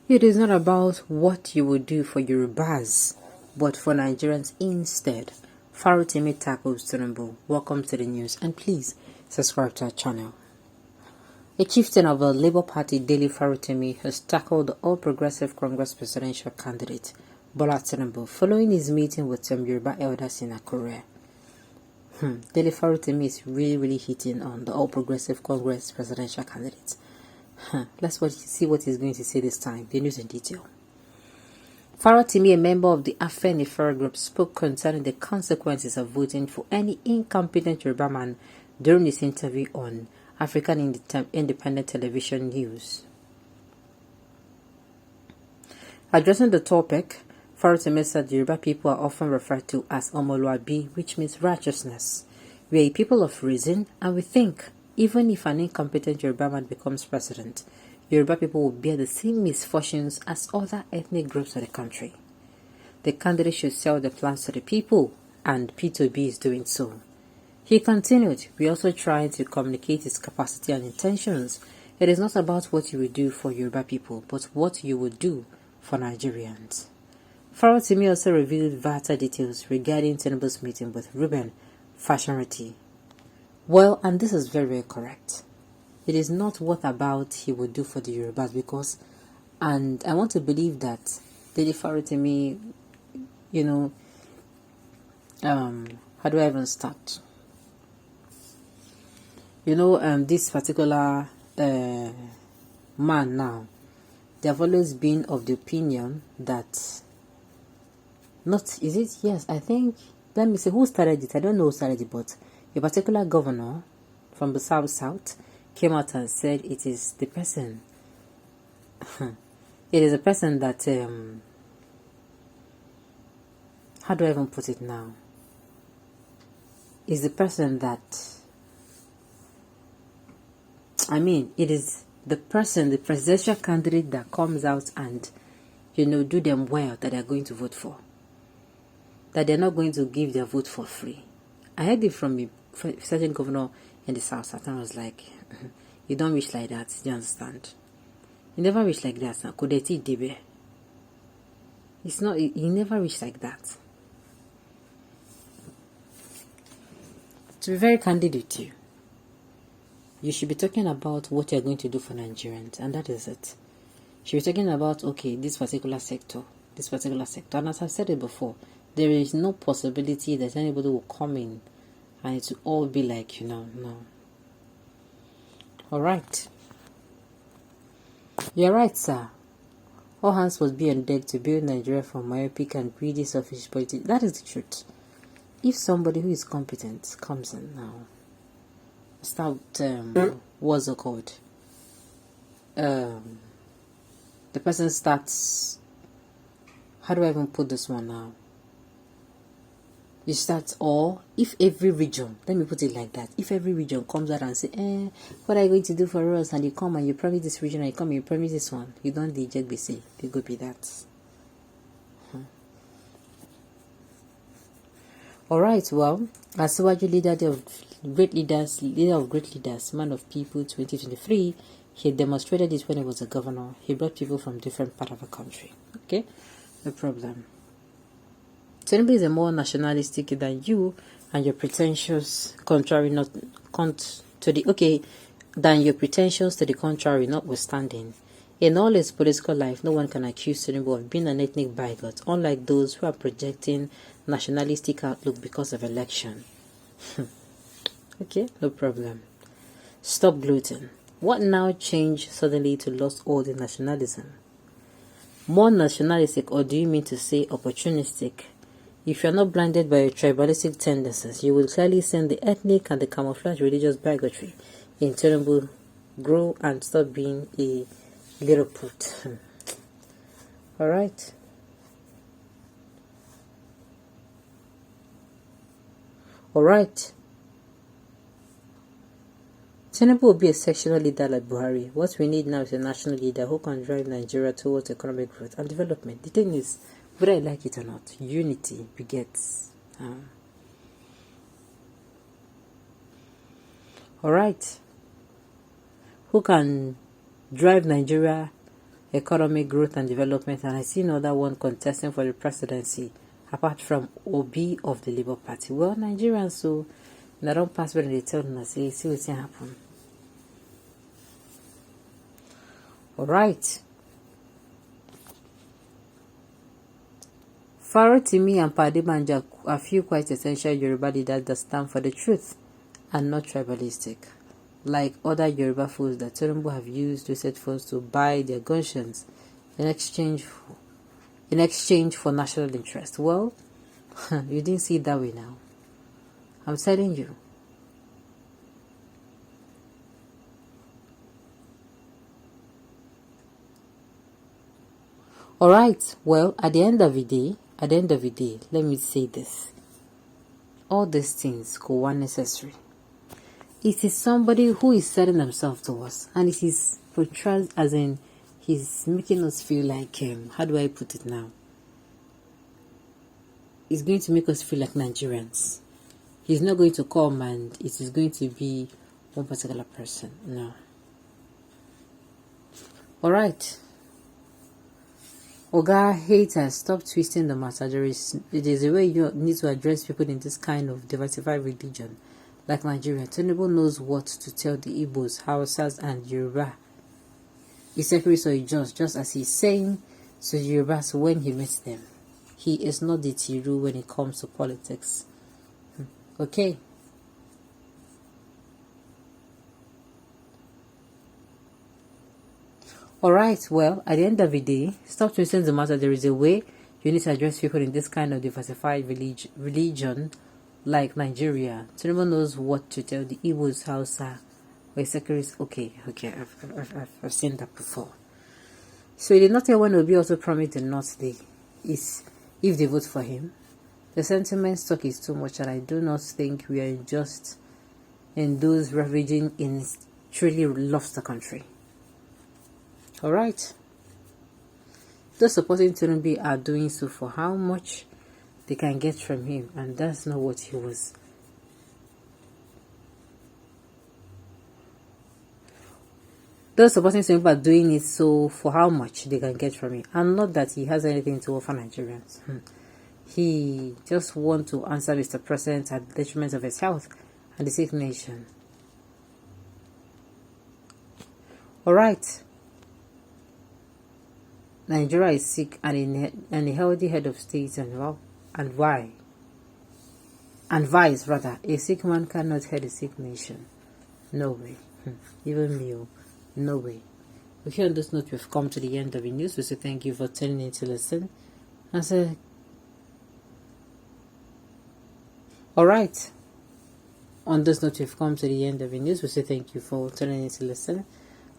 It is not about what you would do for Yorubas, but for Nigerians instead. Farotimi tackles Tinubu. Welcome to the news, and please subscribe to our channel. A chieftain of the Labour Party, Daily Farotimi, has tackled the All Progressive Congress presidential candidate, Bola Tinubu, following his meeting with some Yoruba elders in Akure. Daily Farotimi is really hitting on the All Progressive Congress presidential candidate. Let's see what he's going to say this time. The news in detail. Farotimi, a member of the Afenifere group, spoke concerning the consequences of voting for any incompetent Yoruba man during his interview on African Independent Television News. Addressing the topic, Farotimi said Yoruba people are often referred to as Omoluabi, which means righteousness. We are a people of reason, and we think even if an incompetent Yoruba man becomes president, Yoruba people will bear the same misfortunes as other ethnic groups of the country. The candidate should sell the plans to the people, and P2B is doing so. He continued, we are also trying to communicate his capacity and intentions. It is not about what you will do for Yoruba people, but what you will do for Nigerians. Farotimi also revealed vital details regarding Tinubu's meeting with Reuben Fashion. Well, and this is very correct. It is not what about he would do for the Yorubas, because, and I want to believe that Daily Farotimi, how do I even start? This particular man now, they have always been of the opinion that, I think, let me see, who started it? I don't know who started it, but a particular governor from the south came out and said it is the person, it is a person that, how do I even put it now? Is the person that, it is the person, the presidential candidate that comes out and, do them well that they're going to vote for. That they're not going to give their vote for free. I heard it from a certain governor in the south, and I was like, you don't wish like that, you understand? You never wish like that. Kodeti debe. It's not, you never wish like that. To be very candid with you, you should be talking about what you're going to do for Nigerians, and that is it. You should be talking about, okay, this particular sector. And as I've said it before, there is no possibility that anybody will come in and it will all be like, no. Alright. You're right, sir. All hands must be on deck to build Nigeria from myopic and greedy selfish politics. That is the truth. If somebody who is competent comes in now, start, what's it called? The person starts, how do I even put this one now? You start, or if every region, let me put it like that, if every region comes out and say, what are you going to do for us? And you come and you promise this region, and you come and you promise this one, you don't reject BC, they go be that. Alright, well, as leader of great leaders, man of people 2023, he demonstrated it when he was a governor. He brought people from different parts of the country. Okay, no problem. Tinubu is a more nationalistic than you, and your pretensions than your pretensions to the contrary notwithstanding. In all his political life, no one can accuse Tinubu of being an ethnic bigot, unlike those who are projecting nationalistic outlook because of election. Okay, no problem. Stop gloating. What now changed suddenly to lost all the nationalism? More nationalistic, or do you mean to say opportunistic? If you're not blinded by your tribalistic tendencies, you will clearly see the ethnic and the camouflage religious bigotry in Tinubu grow and stop being a little put. Alright. Tinubu will be a sectional leader like Buhari. What we need now is a national leader who can drive Nigeria towards economic growth and development. The thing is, whether I like it or not, unity begets. Alright. Who can drive Nigeria economic growth and development, and I see another one contesting for the presidency, apart from Obi of the Labour Party. Well, Nigerians, so they don't pass when they tell them, say, see what's happen. All right. Farotimi and Padimanja are few quite essential Yoruba leaders that stand for the truth and not tribalistic, like other Yoruba foods that Tinubu have used recent funds to buy their gunshots in exchange for national interest. Well, you didn't see it that way now. I'm telling you. Alright, well, at the end of the day, let me say this. All these things go unnecessary. It is somebody who is selling himself to us, and it is portrayed as in he's making us feel like, how do I put it now? It's going to make us feel like Nigerians. He's not going to come and it is going to be one particular person. No. Alright. Oga haters, stop twisting the matter. It is a way you need to address people in this kind of diversified religion, like Nigeria. Tinubu knows what to tell the Igbos, Hausas, and Yoruba. His secretary just as he's saying to Yorubas when he meets them. He is not the Tiru when it comes to politics. Okay. Alright, well, at the end of the day, stop twisting the matter. There is a way you need to address people in this kind of diversified religion like Nigeria. Tinubu knows what to tell the Igbos, Hausa, where secretaries. Okay, I've seen that before. So he did not tell when Obi also promised the North Day is if they vote for him. The sentiment stock is too much, and I do not think we are just in those ravaging in truly lost the country. Alright. Those supporting Tinubu are doing so for how much they can get from him, and that's not what he was. Those supporting Tinubu are doing it so for how much they can get from him, and not that he has anything to offer Nigerians. He just wants to answer Mr. President at the detriment of his health and the sick nation. Alright. Nigeria is sick and a healthy head of state, and why? And vice rather, a sick man cannot head a sick nation. No way. Even me, no way. Okay, on this note, we've come to the end of the news. We say thank you for tuning in to listen. And say, alright. On this note, we've come to the end of the news. We say thank you for tuning in to listen.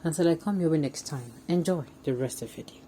Until I come your way next time, enjoy the rest of your day.